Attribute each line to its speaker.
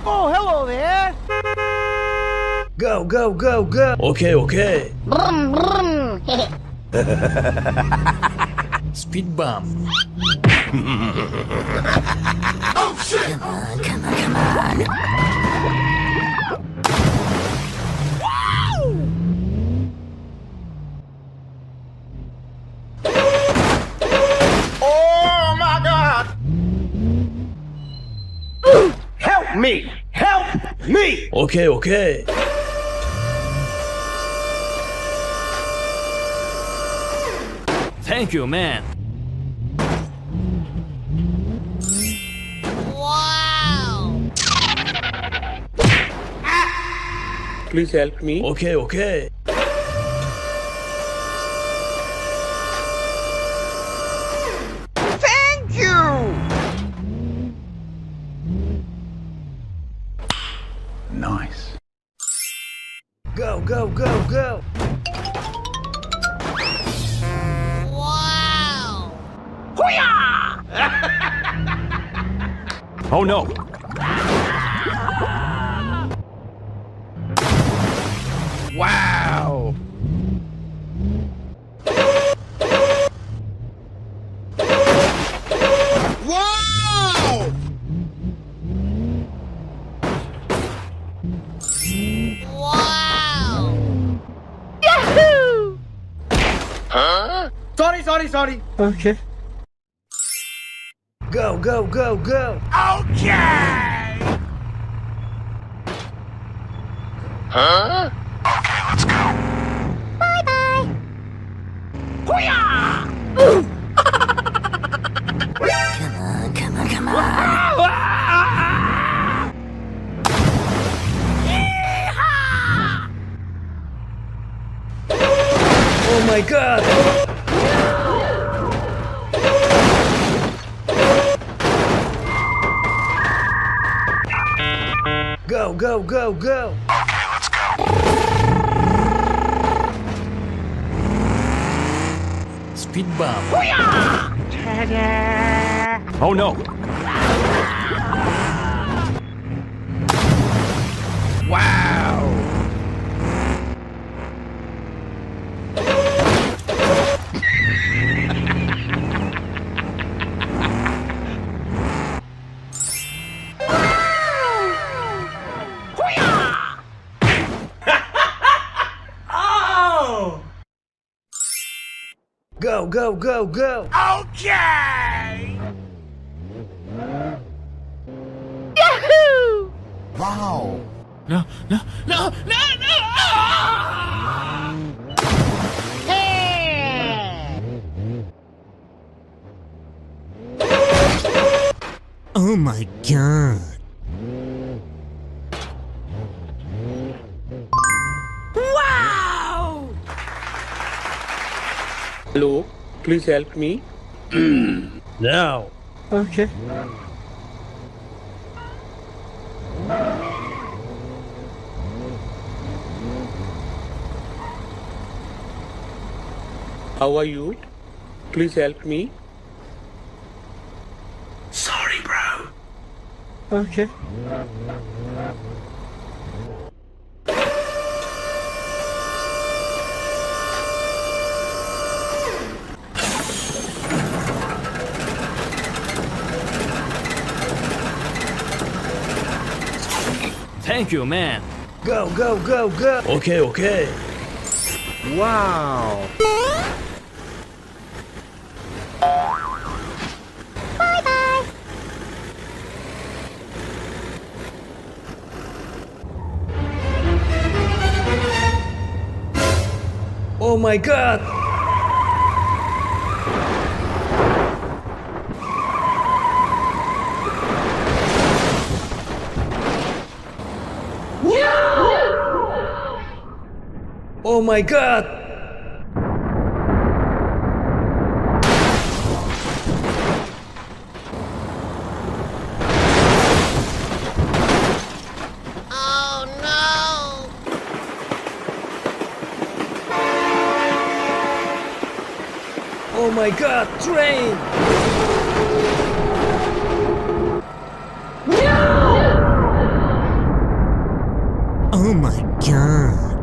Speaker 1: Oh, hello there.
Speaker 2: Go, go, go, go. Okay, okay.
Speaker 3: Brum, brum.
Speaker 2: Speed bump.
Speaker 3: Oh, shit. Come on, come on, come on.
Speaker 1: Oh, my God. Help me. Help me.
Speaker 2: Okay, okay. Thank you, man.
Speaker 3: Wow.
Speaker 4: Please help me.
Speaker 2: Okay, okay.
Speaker 1: Thank you.
Speaker 2: Nice. Go, go, go, go.
Speaker 3: Wow.
Speaker 1: Hoo-yah!
Speaker 2: Oh no.
Speaker 1: Wow. Wow!
Speaker 3: Wow.
Speaker 1: Yahoo! Huh? Sorry.
Speaker 4: Okay.
Speaker 2: Go, go, go, go.
Speaker 1: Okay! Huh? Okay, let's go.
Speaker 3: Bye-bye.
Speaker 1: Hoo-yah!
Speaker 3: Come on, come on, come on.
Speaker 1: Yeehaw!
Speaker 2: Oh my God. Go, go, go, go.
Speaker 1: Okay, let's go.
Speaker 2: Speed bump.
Speaker 1: Hoo-yah!
Speaker 2: Oh no.
Speaker 1: Wow! Hoo-yah! Oh!
Speaker 2: Go, go, go, go.
Speaker 1: Okay!
Speaker 3: Yahoo!
Speaker 1: Wow!
Speaker 2: No, no, no, no, no.
Speaker 3: Hey!
Speaker 5: Oh my God.
Speaker 3: Wow!
Speaker 4: Hello, please help me.
Speaker 2: Now.
Speaker 4: Okay. How are you? Please help me.
Speaker 1: Sorry, bro.
Speaker 4: Okay.
Speaker 2: Thank you, man. Go, go, go, go. Okay, okay.
Speaker 4: Wow.
Speaker 3: Bye-bye.
Speaker 2: Oh my God. Oh my God.
Speaker 3: Oh no!
Speaker 2: Oh my God, train.
Speaker 5: Oh my god.